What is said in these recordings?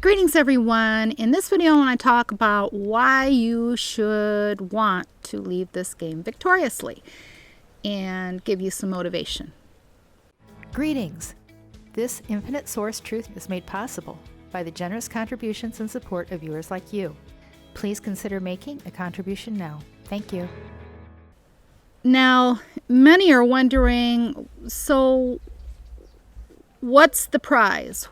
Greetings everyone. In this video I want to talk about why you should want to leave this game victoriously and give you some motivation. Greetings. This infinite source truth is made possible by the generous contributions and support of viewers like you. Please consider making a contribution now. Thank you. Now, many are wondering, so what's the prize?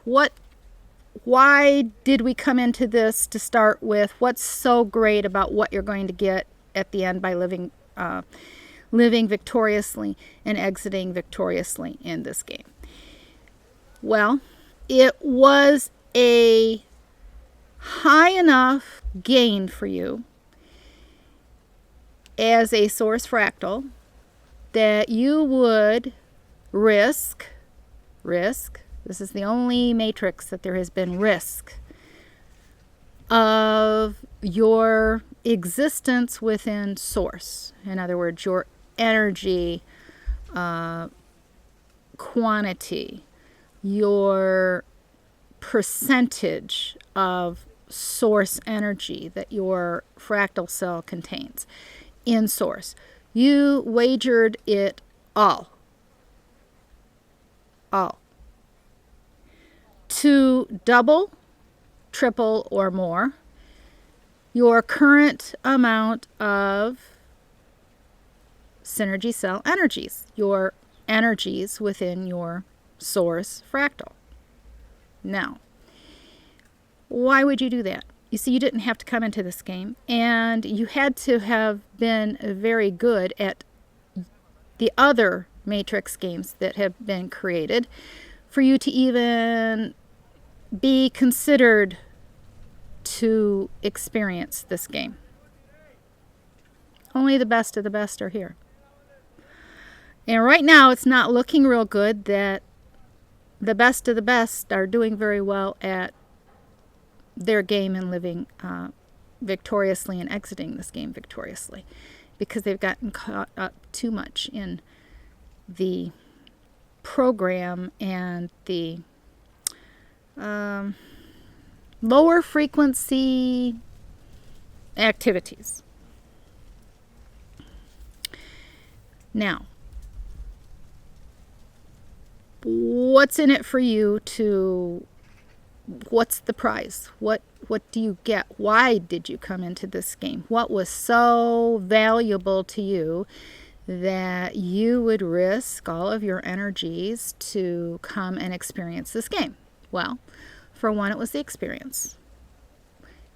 Why did we come into this to start with? What's so great about what you're going to get at the end by living victoriously and exiting victoriously in this game? Well, it was a high enough gain for you as a source fractal that you would risk, this is the only matrix that there has been risk of your existence within source. In other words, your energy quantity, your percentage of source energy that your fractal cell contains in source. You wagered it all to double, triple, or more your current amount of synergy cell energies, your energies within your source fractal. Now, why would you do that? You see, you didn't have to come into this game, and you had to have been very good at the other matrix games that have been created for you to even be considered to experience this game. Only the best of the best are here. And right now it's not looking real good that the best of the best are doing very well at their game and living victoriously and exiting this game victoriously, because they've gotten caught up too much in the program and the lower frequency activities. Now, what's in it for you to, what's the prize? What do you get? Why did you come into this game? What was so valuable to you that you would risk all of your energies to come and experience this game? Well, for one, it was the experience.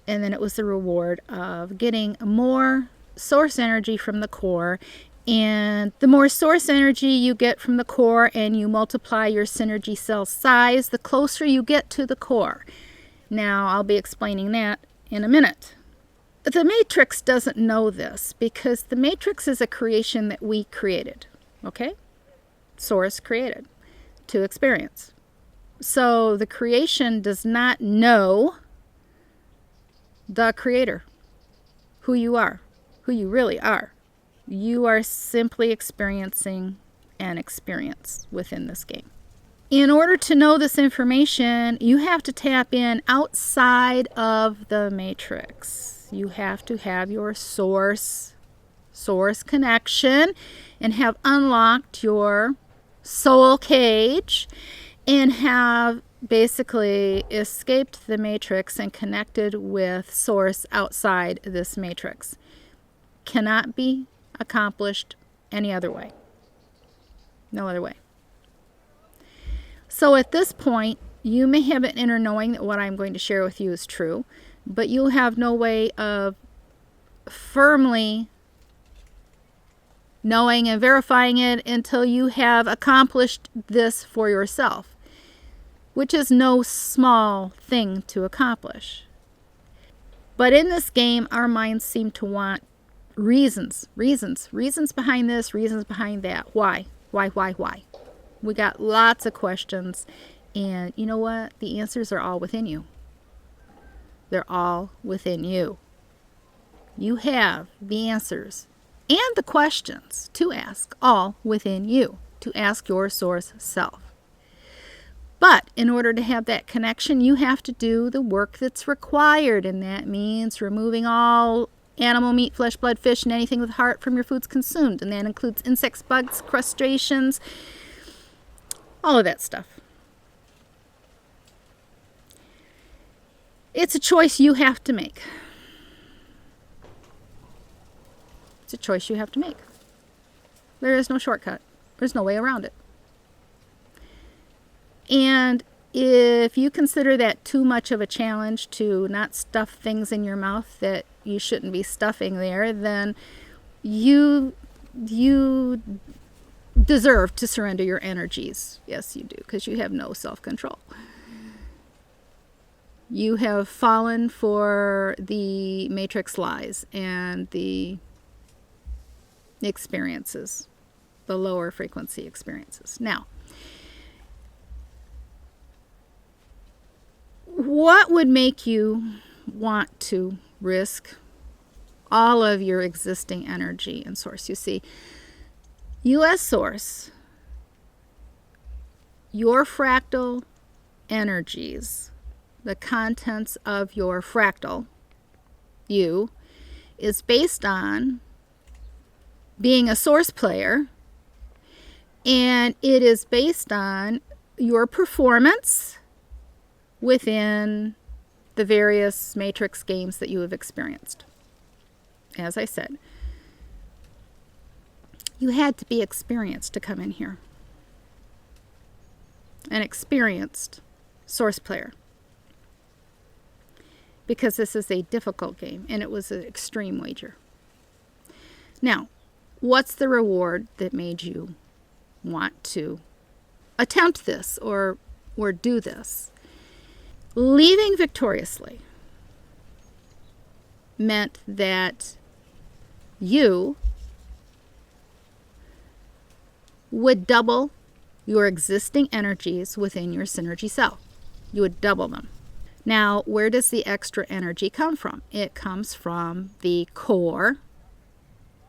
And then it was the reward of getting more source energy from the core. And the more source energy you get from the core and you multiply your synergy cell size, the closer you get to the core. Now, I'll be explaining that in a minute. The Matrix doesn't know this because the Matrix is a creation that we created, okay? Source created to experience. So the creation does not know the creator, who you are, who you really are. You are simply experiencing an experience within this game. In order to know this information, you have to tap in outside of the matrix. You have to have your source connection and have unlocked your soul cage and have basically escaped the matrix and connected with source outside this matrix. Cannot be accomplished any other way. No other way. So at this point, you may have an inner knowing that what I'm going to share with you is true, but you'll have no way of firmly knowing and verifying it until you have accomplished this for yourself, which is no small thing to accomplish. But in this game, our minds seem to want reasons behind this, reasons behind that. Why? We got lots of questions, and you know what? The answers are all within you. They're all within you. You have the answers and the questions to ask all within you, to ask your source self. But in order to have that connection, you have to do the work that's required, and that means removing all animal meat, flesh, blood, fish, and anything with heart from your foods consumed. And that includes insects, bugs, crustaceans, all of that stuff. It's a choice you have to make. It's a choice you have to make. There is no shortcut. There's no way around it. And if you consider that too much of a challenge to not stuff things in your mouth that you shouldn't be stuffing there, then you deserve to surrender your energies. Yes, you do, because you have no self-control. You have fallen for the matrix lies and the experiences, the lower frequency experiences. Now, what would make you want to risk all of your existing energy and source? You see, you as source, your fractal energies, the contents of your fractal, you, is based on being a source player, and it is based on your performance within the various matrix games that you have experienced. As I said, you had to be experienced to come in here. An experienced source player. Because this is a difficult game, and it was an extreme wager. Now, what's the reward that made you want to attempt this or do this? Leaving victoriously meant that you would double your existing energies within your synergy cell. You would double them. Now, where does the extra energy come from? It comes from the core,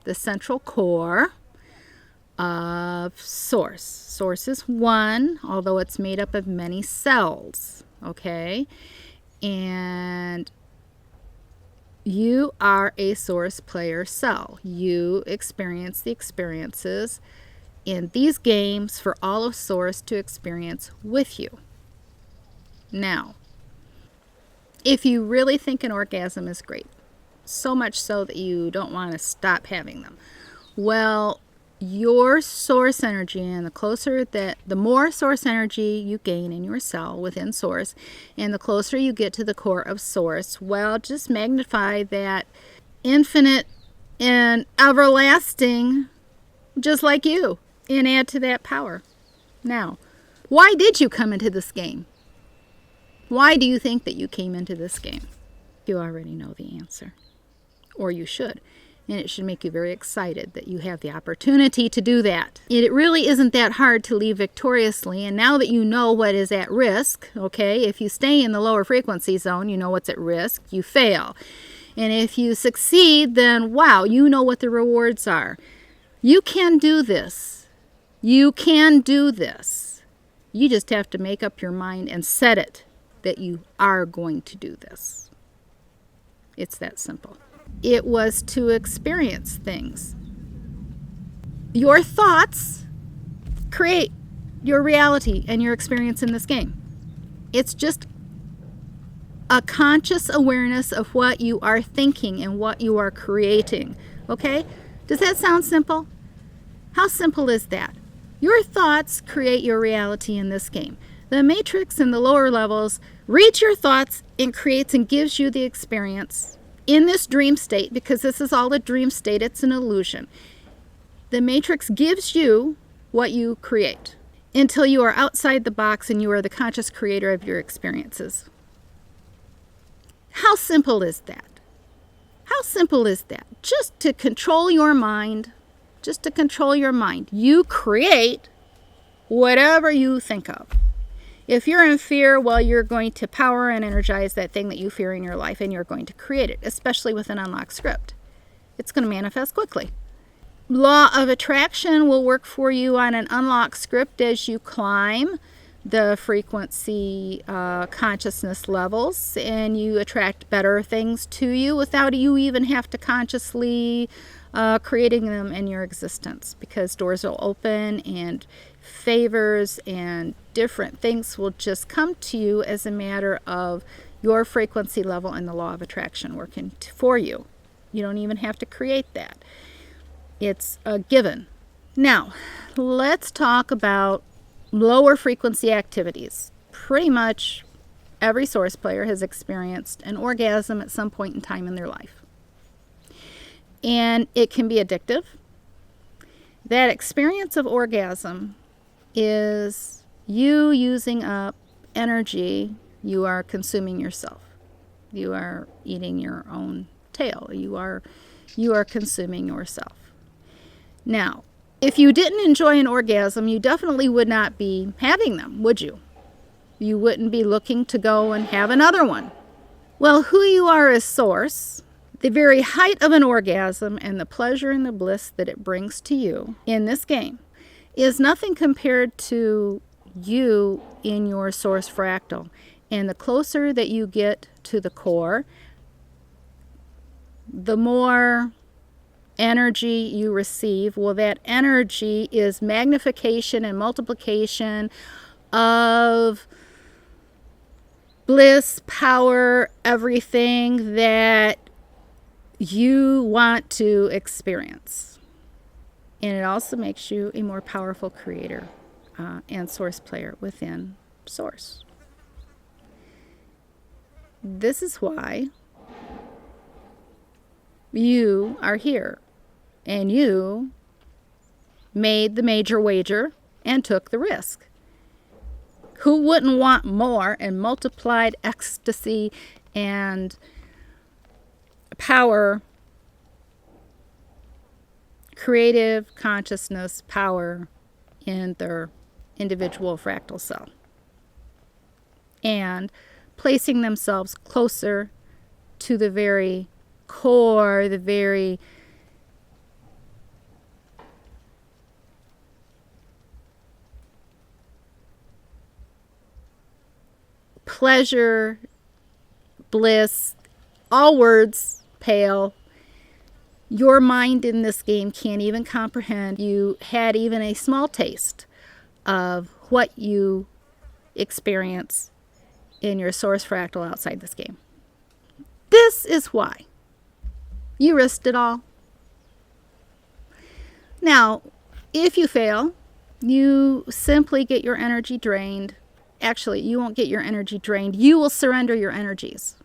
the central core of Source. Source is one, although it's made up of many cells, okay? And you are a Source player cell. You experience the experiences in these games for all of Source to experience with you. Now, if you really think an orgasm is great, so much so that you don't want to stop having them, well, your source energy, and the more source energy you gain in your cell within Source, and the closer you get to the core of Source, well, just magnify that infinite and everlasting, just like you, and add to that power. Now, why did you come into this game? Why do you think that you came into this game? You already know the answer, or you should. And it should make you very excited that you have the opportunity to do that. It really isn't that hard to leave victoriously. And now that you know what is at risk, okay, if you stay in the lower frequency zone, you know what's at risk, you fail. And if you succeed, then wow, you know what the rewards are. You can do this. You can do this. You just have to make up your mind and set it that you are going to do this. It's that simple. It was to experience things. Your thoughts create your reality and your experience in this game. It's just a conscious awareness of what you are thinking and what you are creating. Okay? Does that sound simple? How simple is that? Your thoughts create your reality in this game. The matrix in the lower levels reads your thoughts and creates and gives you the experience in this dream state, because this is all a dream state, it's an illusion. The matrix gives you what you create until you are outside the box and you are the conscious creator of your experiences. How simple is that? How simple is that? Just to control your mind, you create whatever you think of. If you're in fear, well, you're going to power and energize that thing that you fear in your life, and you're going to create it, especially with an unlocked script. It's going to manifest quickly. Law of attraction will work for you on an unlocked script as you climb the frequency consciousness levels, and you attract better things to you without you even have to consciously creating them in your existence, because doors will open and favors and different things will just come to you as a matter of your frequency level and the law of attraction working for you. You don't even have to create that. It's a given. Now, let's talk about lower frequency activities. Pretty much every source player has experienced an orgasm at some point in time in their life. And it can be addictive. That experience of orgasm is you using up energy. You are consuming yourself. You are eating your own tail. You are consuming yourself. Now, if you didn't enjoy an orgasm, you definitely would not be having them, would you? You wouldn't be looking to go and have another one. Well, who you are as source, the very height of an orgasm and the pleasure and the bliss that it brings to you in this game is nothing compared to you in your source fractal. And the closer that you get to the core, the more energy you receive. Well, that energy is magnification and multiplication of bliss, power, everything that you want to experience. And it also makes you a more powerful creator and source player within source. This is why you are here, and you made the major wager and took the risk. Who wouldn't want more and multiplied ecstasy and power, creative consciousness power in their individual fractal cell, and placing themselves closer to the very core, the very pleasure, bliss, all words pale. Your mind in this game can't even comprehend. You had even a small taste of what you experience in your source fractal outside this game. This is why you risked it all. Now, if you fail, you simply get your energy drained. Actually, you won't get your energy drained. You will surrender your energies.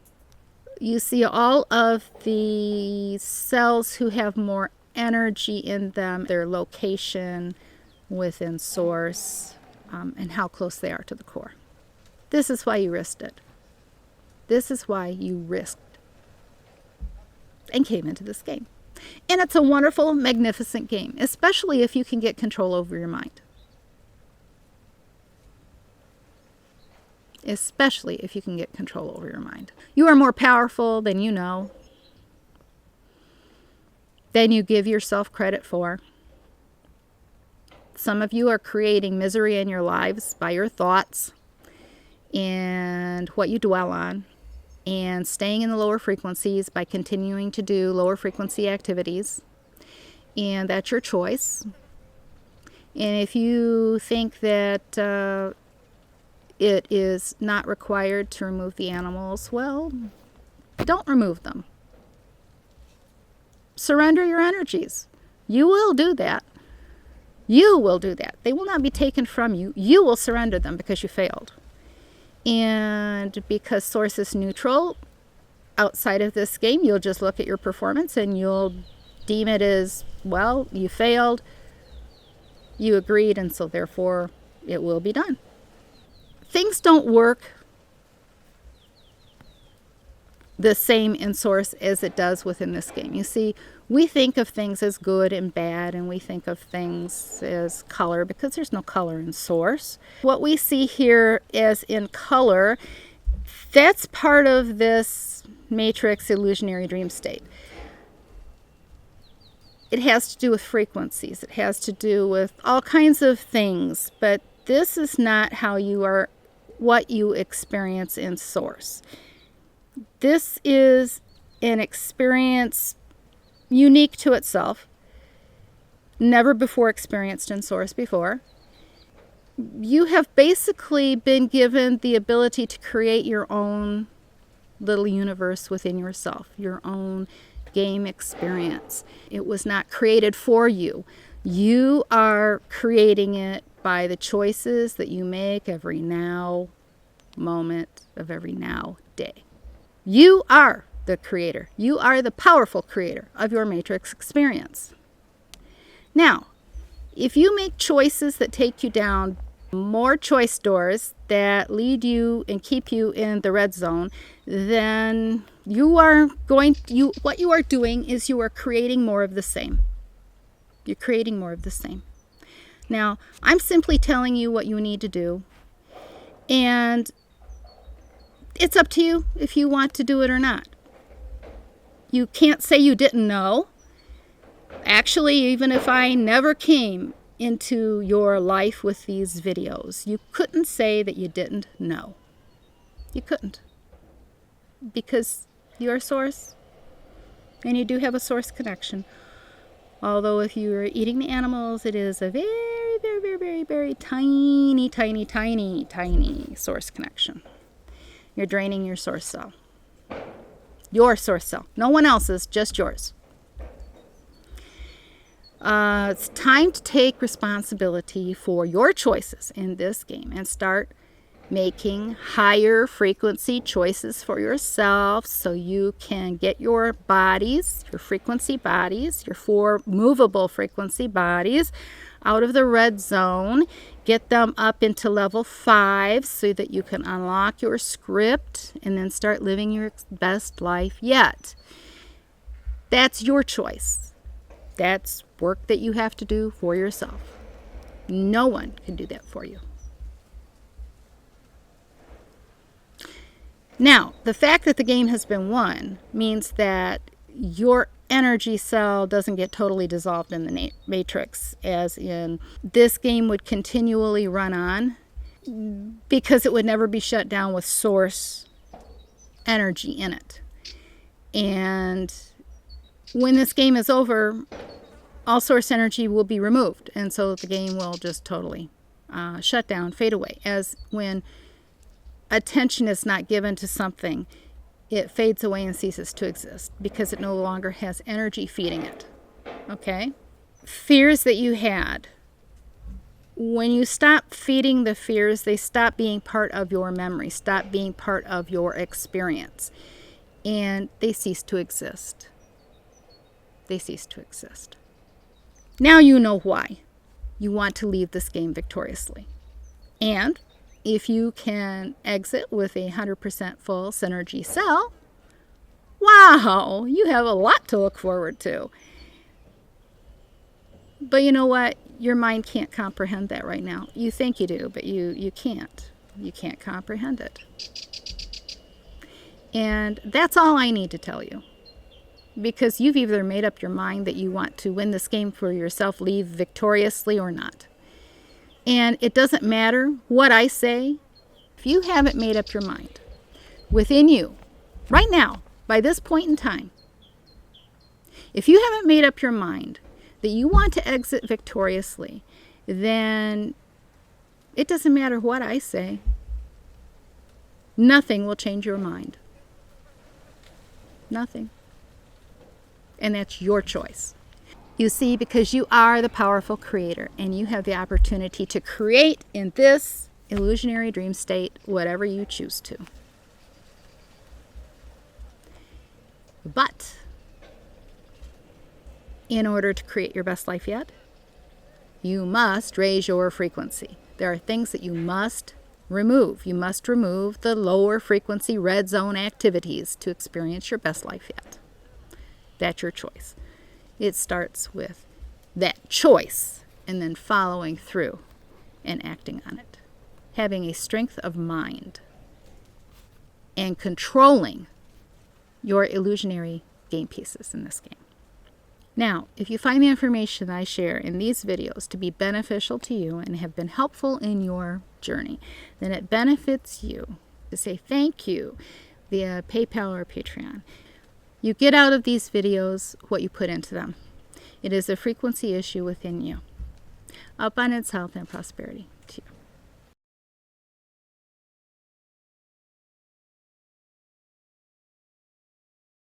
You see all of the cells who have more energy in them, their location within source, and how close they are to the core. This is why you risked it. This is why you risked and came into this game. And it's a wonderful, magnificent game, especially if you can get control over your mind. Especially if you can get control over your mind. You are more powerful than you know, than you give yourself credit for. Some of you are creating misery in your lives by your thoughts and what you dwell on, and staying in the lower frequencies by continuing to do lower frequency activities. And that's your choice. And if you think that it is not required to remove the animals, well, don't remove them. Surrender your energies. You will do that. You will do that. They will not be taken from you. You will surrender them because you failed. And because source is neutral, outside of this game, you'll just look at your performance and you'll deem it as, well, you failed, you agreed, and so therefore it will be done. Things don't work the same in source as it does within this game. You see, we think of things as good and bad, and we think of things as color because there's no color in source. What we see here as in color, that's part of this matrix illusionary dream state. It has to do with frequencies. It has to do with all kinds of things, but This is not what you experience in Source. This is an experience unique to itself, never before experienced in Source before. You have basically been given the ability to create your own little universe within yourself, your own game experience. It was not created for you. You are creating it by the choices that you make every now moment of every now day. You are the creator. You are the powerful creator of your matrix experience. Now, if you make choices that take you down more choice doors that lead you and keep you in the red zone, then what you are doing is you are creating more of the same. You're creating more of the same. Now, I'm simply telling you what you need to do, and it's up to you if you want to do it or not. You can't say you didn't know. Actually, even if I never came into your life with these videos, you couldn't say that you didn't know. You couldn't. Because you're a source, and you do have a source connection. Although if you're eating the animals, it is a very, very, very, very, very tiny, tiny, tiny, tiny source connection. You're draining your source cell. Your source cell. No one else's, just yours. It's time to take responsibility for your choices in this game and start making higher frequency choices for yourself so you can get your bodies, your frequency bodies, your 4 movable frequency bodies out of the red zone, get them up into level 5 so that you can unlock your script and then start living your best life yet. That's your choice. That's work that you have to do for yourself. No one can do that for you. Now, the fact that the game has been won means that your energy cell doesn't get totally dissolved in the matrix, as in this game would continually run on because it would never be shut down with source energy in it. And when this game is over, all source energy will be removed, and so the game will just totally shut down, fade away. As when attention is not given to something, it fades away and ceases to exist because it no longer has energy feeding it. Okay? Fears that you had, when you stop feeding the fears, they stop being part of your memory, stop being part of your experience, and they cease to exist. They cease to exist. Now you know why you want to leave this game victoriously. And if you can exit with a 100% full synergy cell, wow, you have a lot to look forward to. But you know what? Your mind can't comprehend that right now. You think you do, but you can't. You can't comprehend it. And that's all I need to tell you. Because you've either made up your mind that you want to win this game for yourself, leave victoriously or not. And it doesn't matter what I say. If you haven't made up your mind within you, right now, by this point in time, if you haven't made up your mind that you want to exit victoriously, then it doesn't matter what I say. Nothing will change your mind. Nothing. And that's your choice. You see, because you are the powerful creator and you have the opportunity to create in this illusionary dream state whatever you choose to. But in order to create your best life yet, you must raise your frequency. There are things that you must remove. You must remove the lower frequency red zone activities to experience your best life yet. That's your choice. It starts with that choice and then following through and acting on it. Having a strength of mind and controlling your illusionary game pieces in this game. Now, if you find the information I share in these videos to be beneficial to you and have been helpful in your journey, then it benefits you to say thank you via PayPal or Patreon. You get out of these videos what you put into them. It is a frequency issue within you. Abundance, health, and prosperity to you.